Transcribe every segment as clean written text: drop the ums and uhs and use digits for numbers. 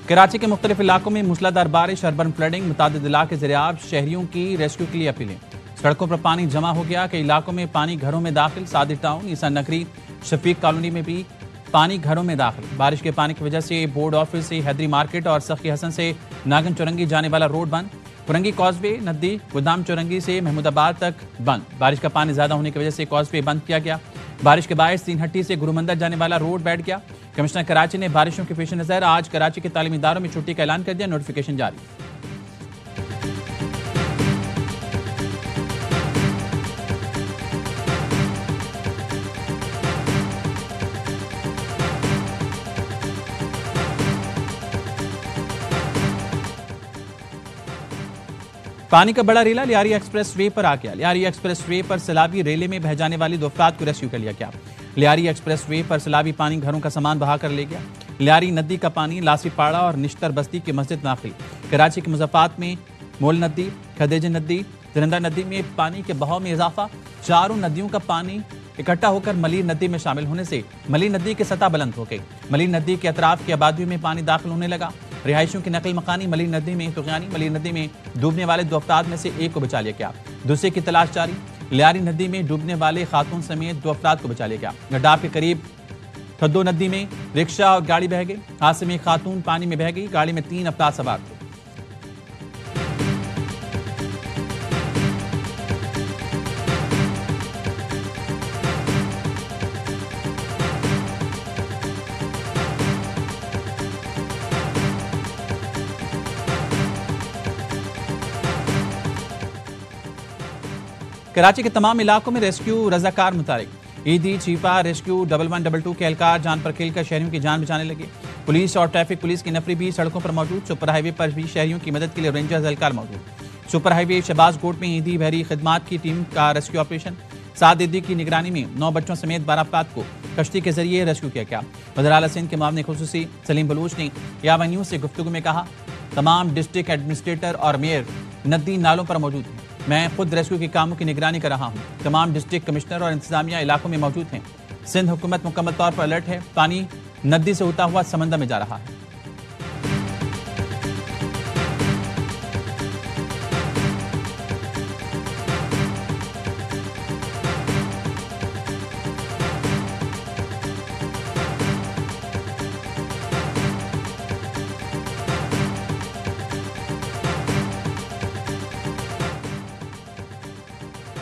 कराची के मुख्तलिफ इलाकों में मूसलाधार बारिश, अर्बन फ्लडिंग, मुतादिद इलाके ज़रियाब, शहरियों की रेस्क्यू के लिए अपीलें। सड़कों पर पानी जमा हो गया, कई इलाकों में पानी घरों में दाखिल। सादिर टाउन, ईसा नगरी, शफीक कॉलोनी में भी पानी घरों में दाखिल। बारिश के पानी की वजह से बोर्ड ऑफिस से हैदरी मार्केट और सखी हसन से नागन चौरंगी जाने वाला रोड बंद। फुरंगी कॉजवे, नद्दी, गोदाम चौरंगी से महमूदाबाद तक बंद। बारिश का पानी ज्यादा होने की वजह से कॉजवे बंद किया गया। बारिश के बायस तीन हट्टी से गुरुमंदिर जाने वाला रोड बैठ गया। कमिश्नर कराची ने बारिशों के पेश नजर आज कराची के तालीमी इदारों में छुट्टी का ऐलान कर दिया, नोटिफिकेशन जारी। पानी का बड़ा रेला लियारी एक्सप्रेस वे पर आ गया। लियारी एक्सप्रेस वे पर सैलाबी रेले में बह जाने वाली 2 अफराद को रेस्क्यू कर लिया गया। लियारी एक्सप्रेस वे पर सैलाबी पानी घरों का सामान बहा कर ले गया। लियारी नदी का पानी लासीपाड़ा और निश्तर बस्ती की मस्जिद दाखिल। कराची के मुजफ्फरात में मोल नदी, खदेज नदी, जरंदा नदी में पानी के बहाव में इजाफा। चारों नदियों का पानी इकट्ठा होकर मलीर नदी में शामिल होने से मलीर नदी की सतह बुलंद हो गई। मलीर नदी के अतराफ की आबादियों में पानी दाखिल होने लगा। रिहायशियों की नकल मकानी। मलीर नदी में तुगयानी, मलीर नदी में डूबने वाले 2 अफराद में से एक को बचा लिया गया, दूसरे की तलाश जारी। लियारी नदी में डूबने वाले खातून समेत 2 अफराद को बचा लिया गया। गड्डाफ के करीब खद्दो नदी में रिक्शा और गाड़ी बह गई। हादसे में खातून पानी में बह गई। गाड़ी में 3 अफराद सवार थे। कराची के तमाम इलाकों में रेस्क्यू रजाकार मुतारिक। ईदी, चीपा, रेस्क्यू 1112 के एहलकार जान पर खेलकर शहरियों की जान बचाने लगे। पुलिस और ट्रैफिक पुलिस की नफरी भी सड़कों पर मौजूद। सुपर हाईवे पर भी शहरियों की मदद के लिए रेंजर्स एहलकार मौजूद। सुपर हाईवे शहबाज कोट में ईदी बहरी खिदमात की टीम का रेस्क्यू ऑपरेशन। 7 ईदी की निगरानी में 9 बच्चों समेत 12 अफराद को कश्ती के जरिए रेस्क्यू किया गया। वज़ीर आला सिंध के मुआविन खुसूसी सलीम बलूच ने यावा न्यूज़ से गुफ्तगू में कहा, तमाम डिस्ट्रिक्ट एडमिनिस्ट्रेटर और मेयर नदी नालों पर मौजूद हैं। मैं खुद रेस्क्यू के कामों की निगरानी कर रहा हूँ। तमाम डिस्ट्रिक्ट कमिश्नर और इंतजामिया इलाकों में मौजूद हैं। सिंध हुकूमत मुकम्मल तौर पर अलर्ट है। पानी नदी से होता हुआ समंदर में जा रहा है।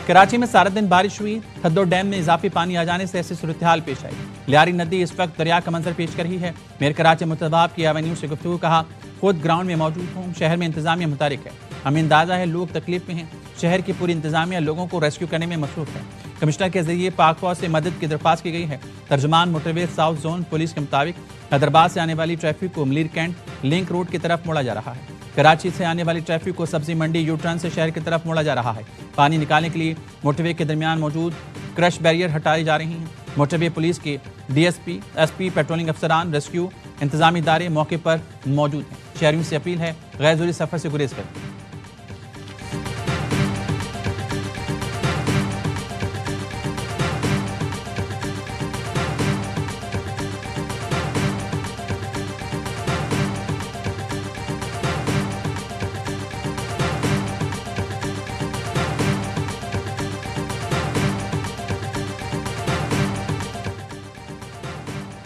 कराची में सारा दिन बारिश हुई। खद्दो डैम में इजाफी पानी आ जाने से ऐसी सूरत हाल पेश आई। लियारी नदी इस वक्त दरिया का मंजर पेश कर रही है। मेयर कराची मुतबाब की एवेन्यू से गुफ्तगू कहा, खुद ग्राउंड में मौजूद हूँ। शहर में इंतजामिया मुतारिक है। हमें अंदाजा है लोग तकलीफ में हैं। शहर की पूरी इंतजामिया लोगों को रेस्क्यू करने में मसरूफ है। कमिश्नर के जरिए पाक फौज से मदद की दरख्वास्त की गई है। तर्जमान मोटरवे साउथ जोन पुलिस के मुताबिक हैदराबाद से आने वाली ट्रैफिक को मलीर कैंट लिंक रोड की तरफ मोड़ा जा रहा है। कराची से आने वाली ट्रैफिक को सब्जी मंडी यू टर्न से शहर की तरफ मोड़ा जा रहा है। पानी निकालने के लिए मोटरवे के दरमियान मौजूद क्रश बैरियर हटाई जा रही हैं। मोटरवे पुलिस के डीएसपी, एसपी, पेट्रोलिंग अफसरान, रेस्क्यू इंतजामी इदारे मौके पर मौजूद हैं। शहरियों से अपील है गैर जरूरी सफर से गुरेज करें।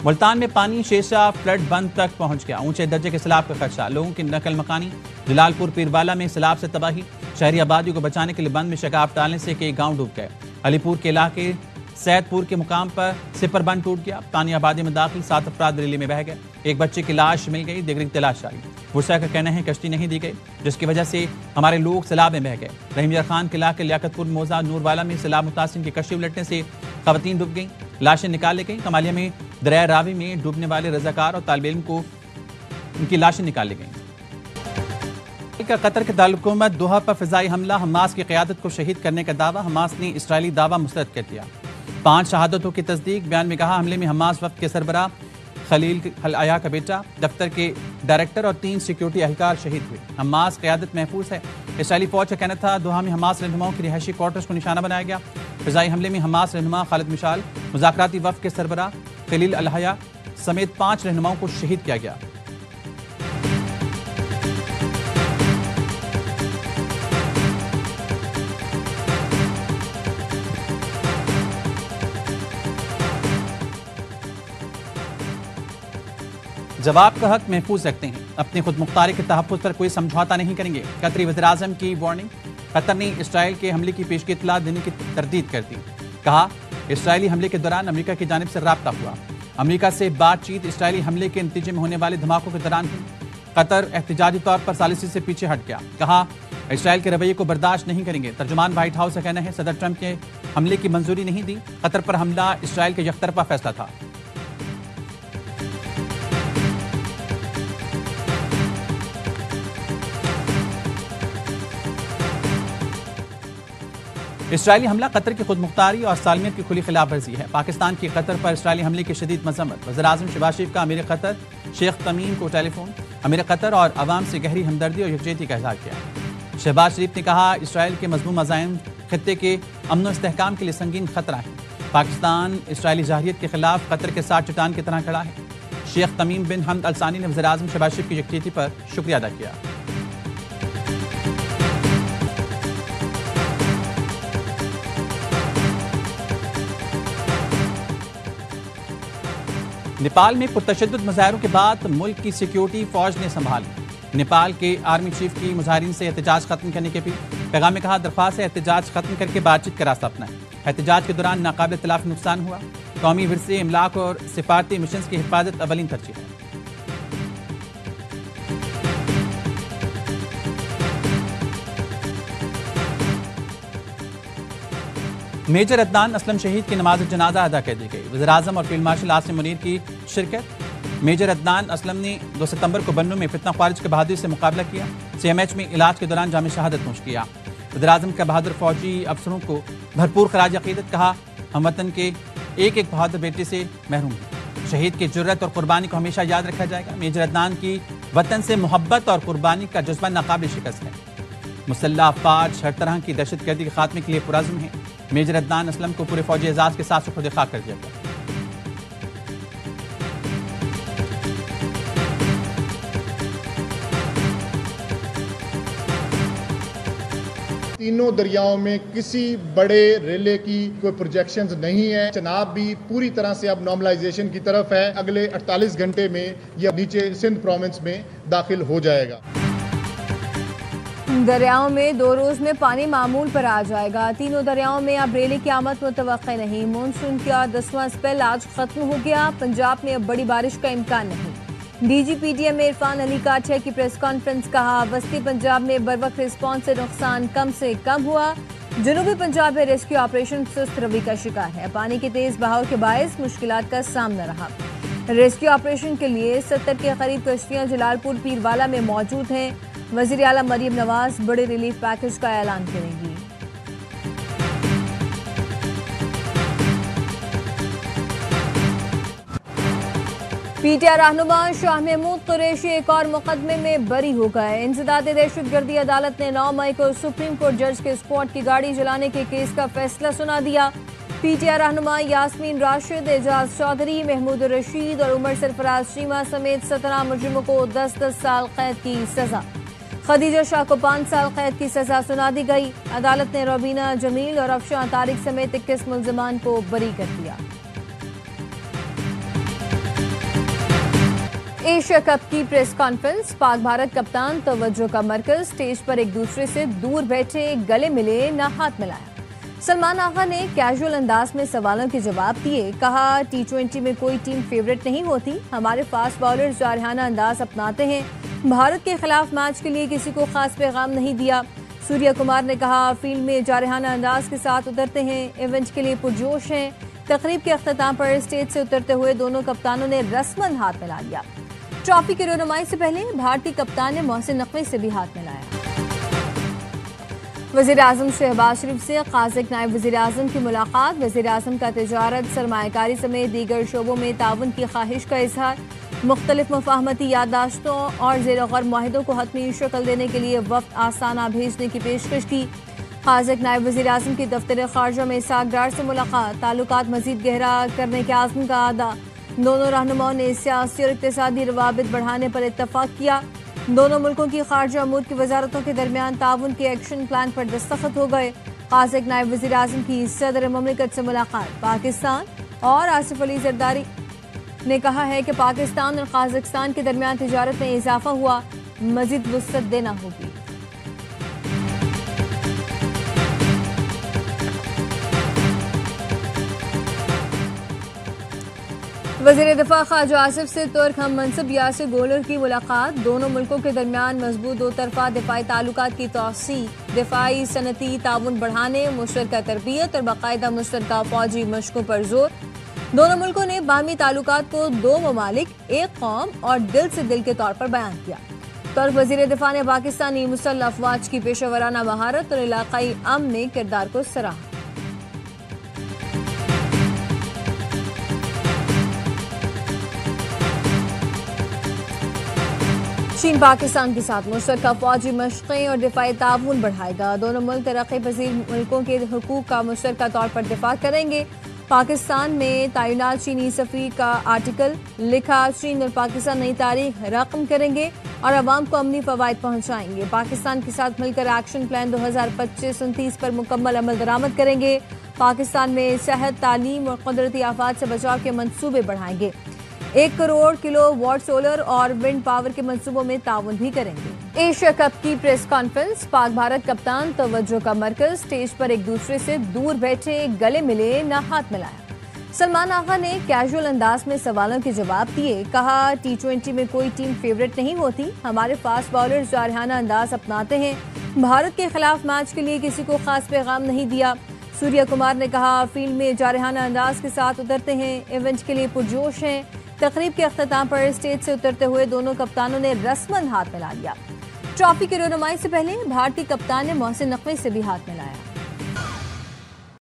मुल्तान में पानी शेषा फ्लड बंद तक पहुंच गया। ऊंचे दर्जे के सैलाब का खदशा। लोगों की नकल मकानी। जलालपुर पीरवाला में सैलाब से तबाही। शहरी आबादी को बचाने के लिए बंद में शगाब डालने से कई गांव डूब गए। अलीपुर के इलाके सैदपुर के मुकाम पर सिपर बंद टूट गया। पानी आबादी में दाखिल 7 अफराद रेली में बह गए। एक बच्चे की लाश मिल गई, दिगरी तलाश जारी। गुस्सा का कहना है कश्ती नहीं दी गई, जिसकी वजह से हमारे लोग सैलाब में बह गए। रहीम खान के इलाके लियाकतपुर मोजा नूरवाला में सैलाब मुतासिर की कश्ती उलटने से खवातीन डूब गई, लाशें निकाल ली गई। कमालिया में दरिया रावी में डूबने वाले रजाकार और तालिब इल्म को उनकी लाशें निकाल ली गई। कतर के दारुल-हुकूमत दोहा पर फिजाई हमला। हमास की क़यादत को शहीद करने का दावा। हमास ने इसराइली दावा मुस्तरद कर दिया। 5 शहादतों की तस्दीक। बयान में कहा, हमले में हमास वफ्द के सरबराह खलील अल-अया का बेटा, दफ्तर के डायरेक्टर और 3 सिक्योरिटी एहलकार शहीद हुए। हमास क़यादत महफूज है। इसराइली फौज का कहना था दोहा में हमास रहनुमाओं की रिहायशी क्वार्टर्स को निशाना बनाया गया। फिजाई हमले में हमास रहनुमा खालिद मिशाल, मुज़ाकराती वफ्द के सरबराह खलील अल-अया समेत 5 रहनुमाओं को शहीद किया गया। जवाब का हक महफूज रखते हैं, अपनी खुद मुख्तारी के तहफ़्फ़ुज़ पर कोई समझौता नहीं करेंगे। कतरी वज़ीर-ए-आज़म की वार्निंग। कतर ने इसराइल के हमले की पेशगी इत्तला देने की तरदीद कर दी। कहा, इसराइली हमले के दौरान अमेरिका की जानिब से राब्ता हुआ। अमेरिका से बातचीत इसराइली हमले के नतीजे में होने वाले धमाकों के दौरान हुई। कतर एहतजाजी तौर पर सालिसी से पीछे हट गया। कहा, इसराइल के रवैये को बर्दाश्त नहीं करेंगे। तर्जुमान व्हाइट हाउस का कहना है, सदर ट्रंप के हमले की मंजूरी नहीं दी। कतर पर हमला इसराइल के यकतरफा फैसला था। इसराइली हमला कतर की खुद मुख्तारी और सालमियत की खुली खिलाफ वर्जी है। पाकिस्तान की कतर पर इसराइली हमले की शदीद मजम्मत। वज़ीर-ए-आज़म शहबाज शरीफ का अमीर कतर शेख तमीम को टेलीफोन। अमीर कतर और अवाम से गहरी हमदर्दी और यकजहती का इज़हार किया। शहबाज शरीफ ने कहा, इसराइल के मज़मूम अज़ाइम खित्ते के अमन और इस्तेहकाम के लिए संगीन खतरा है। पाकिस्तान इसराइली जाहिरियत के खिलाफ कतर के साथ चट्टान की तरह खड़ा है। शेख तमीम बिन हमद अल सानी ने वज़ीर-ए-आज़म शहबाज शरीफ की यकजहती पर शुक्रिया अदा किया। नेपाल में पुरतशद्दुद मुजाहरों के बाद मुल्क की सिक्योरिटी फौज ने संभाली। नेपाल के आर्मी चीफ की मुजाहिरीन से एहतजाज खत्म करने के भी पैगाम में कहा, दरख्वास्त है एहतजाज खत्म करके बातचीत का रास्ता अपनाएं। एहतजाज के दौरान नाकाबिल इख्तिलाफ नुकसान हुआ। कौमी विरसे, इमलाक और सिफारती मिशन की हिफाजत अवलीन तरजीह है। मेजर अदनान असलम शहीद की नमाज जनाजा अदा कर दी गई। वज़ीर-ए-आज़म और फील्ड मार्शल आसिम मुनीर की शिरकत। मेजर अदनान असलम ने 2 सितंबर को बन्नू में फितना ख्वारिज के बहादुरी से मुकाबला किया। CMH में इलाज के दौरान जाम शहादत नोश किया। वज़ीर-ए-आज़म का बहादुर फौजी अफसरों को भरपूर खराज अकीदत। कहा, हम वतन के एक एक बहादुर बेटे से महरूम हैं। शहीद की जुर्रत और कुर्बानी को हमेशा याद रखा जाएगा। मेजर अदनान की वतन से मोहब्बत और कुर्बानी का जज्बा नाकाबिल शिकस्त है। मुसल्लह अफवाज हर तरह की दहशतगर्दी के खात्मे के लिए पुरज़्म है। मेजर अदनान असलम को पूरे फौजी एजाज के साथ सुपुर्द खाक कर दिया गया। तीनों दरियाओं में किसी बड़े रेले की कोई प्रोजेक्शंस नहीं है। चनाब भी पूरी तरह से अब नॉर्मलाइजेशन की तरफ है। अगले 48 घंटे में यह नीचे सिंध प्रोविंस में दाखिल हो जाएगा। दरियाओं में 2 रोज में पानी मामूल पर आ जाएगा। तीनों दरियाओं में अब रेले की आमद मुतवक्किल नहीं। मानसून का 10वां स्पेल आज खत्म हो गया। पंजाब में अब बड़ी बारिश का इम्कान नहीं। DGPDM में इरफान अली काठिया की प्रेस कॉन्फ्रेंस। कहा, वस्ती पंजाब में बरवक्त रिस्पॉन्स से कम हुआ। जनूबी पंजाब में रेस्क्यू ऑपरेशन सुस्त रवि का शिकार है। पानी के तेज बहाव के बायस मुश्किलात का सामना रहा। रेस्क्यू ऑपरेशन के लिए 70 के करीब कश्तियां जलालपुर पीरवाला में मौजूद हैं। वज़ीर आला मरियम नवाज बड़े रिलीफ पैकेज का ऐलान करेंगी। PTI रहनुमा शाह महमूद कुरैशी एक और मुकदमे में बरी हो गए। इंसदाद दहशतगर्दी अदालत ने 9 मई को सुप्रीम कोर्ट जज के स्क्वाड की गाड़ी जलाने के केस का फैसला सुना दिया। PTI रहनुमा यास्मीन राशिद, एजाज चौधरी, महमूद रशीद और उमर सरफराज चीमा समेत 17 मुजरिमों को 10-10 साल कैद की सजा। खदीजा शाह को 5 साल कैद की सजा सुना दी गई। अदालत ने रोबीना जमील और अफशान तारिक समेत 21 मुल्जिमान को बरी कर दिया। एशिया कप की प्रेस कॉन्फ्रेंस। पाक भारत कप्तान तवज्जो का मरकज। स्टेज पर एक दूसरे से दूर बैठे, गले मिले, न हाथ मिलाया। सलमान आगा ने कैजुअल अंदाज में सवालों के जवाब दिए। कहा, T20 में कोई टीम फेवरेट नहीं होती। हमारे फास्ट बॉलर्स जारहाना अंदाज अपनाते हैं। भारत के खिलाफ मैच के लिए किसी को खास पैगाम नहीं दिया। सूर्या कुमार ने कहा, फील्ड में जारहाना अंदाज के साथ उतरते हैं। इवेंट के लिए पुरजोश हैं। तकरीब के अख्ताम पर स्टेज से उतरते हुए दोनों कप्तानों ने रस्मन हाथ मिला लिया। ट्रॉफी की रोनुमाई से पहले भारतीय कप्तान ने मोहसिन नकवी से भी हाथ मिलाया। वज़ीर-ए-आज़म शहबाज शरीफ से काज़िक नायब वज़ीर-ए-आज़म की मुलाकात। वज़ीर-ए-आज़म का तिजारत, सरमायाकारी समेत दीगर शोबों में ताउन की ख्वाहिश का इजहार। मुख्तलिफ मुफाहमती याददाश्तों और ज़ेर-ए-गौर मुआहिदों को हतमी शक्ल देने के लिए वफ्द आस्ताना भेजने की पेशकश की। काज़िक नायब वज़ीर-ए-आज़म की दफ्तर ख़ारजा में इसहाक़ डार से मुलाकात। ताल्लुकात मज़ीद गहरा करने के आज़म का आदा। दोनों रहनुमाओं ने सियासी और इक़्तिसादी रवाबित बढ़ाने पर इत्तफ़ाक़ किया। दोनों मुल्कों की ख़ारजा अमूर की वजारतों के दरमियान ताउन के एक्शन प्लान पर दस्तखत हो गए। काज़िक नायब वज़ीर-ए-आज़म की सदर ममलिकत से मुलाकात। पाकिस्तान और आसिफ अली जरदारी ने कहा है कि पाकिस्तान और काजाकिस्तान के दरमियान तिजारत में इजाफा हुआ, मजीद वुसअत देना होगी। वज़ीर दिफा ख्वाजा आसिफ से तुर्क हम मनसब यासिर गोलर की मुलाकात। दोनों मुल्कों के दरमियान मजबूत दो तरफा दिफाई ताल्लुकात की तौसी, दिफाई सनती ताउन बढ़ाने, मुश्तरका तरबियत और बाकायदा मुश्तरका फौजी मशकों पर जोर। दोनों मुल्कों ने बाहमी ताल्लुकात को दो ममालिक, एक कौम और दिल से दिल के तौर पर बयान किया। तुर्क वज़ीर दिफा ने पाकिस्तानी मुसल्लह अफवाज की पेशेवराना महारत और इलाकाई अमन में किरदार को सराहा। चीन पाकिस्तान के साथ मुश्तरका फौजी मशक़ें और दिफाई ताउन बढ़ाएगा। दोनों मुल्क तरक्की पजीर मुल्कों के हुकूक का मुश्तरका तौर पर दिफा करेंगे। पाकिस्तान में तैनात चीनी सफीर का आर्टिकल लिखा, चीन और पाकिस्तान नई तारीख रकम करेंगे और अवाम को अमनी फवायद पहुंचाएंगे। पाकिस्तान के साथ मिलकर एक्शन प्लान 2025-29 पर मुकम्मल अमल दरामद करेंगे। पाकिस्तान में सेहत, तालीम और कुदरती आफात से बचाव के मंसूबे बढ़ाएंगे। 1 करोड़ किलोवाट सोलर और विंड पावर के मंसूबों में ताउन भी करेंगे। एशिया कप की प्रेस कॉन्फ्रेंस, पाक भारत कप्तान तवज्जो का मरकज, स्टेज पर एक दूसरे से दूर बैठे, गले मिले न हाथ मिलाया। सलमान आगा ने कैजुअल अंदाज में सवालों के जवाब दिए, कहा T20 में कोई टीम फेवरेट नहीं होती, हमारे फास्ट बॉलर जारहाना अंदाज अपनाते हैं। भारत के खिलाफ मैच के लिए किसी को खास पैगाम नहीं दिया। सूर्या कुमार ने कहा फील्ड में जारहाना अंदाज के साथ उतरते हैं, इवेंट के लिए पुरजोश हैं। तकरीब के अख्ताम पर स्टेज से उतरते हुए दोनों कप्तानों ने रस्मन हाथ मिला लिया। ट्रॉफी की रोनुमाई से पहले भारतीय कप्तान ने मोहसिन नकवी से भी हाथ मिलाया।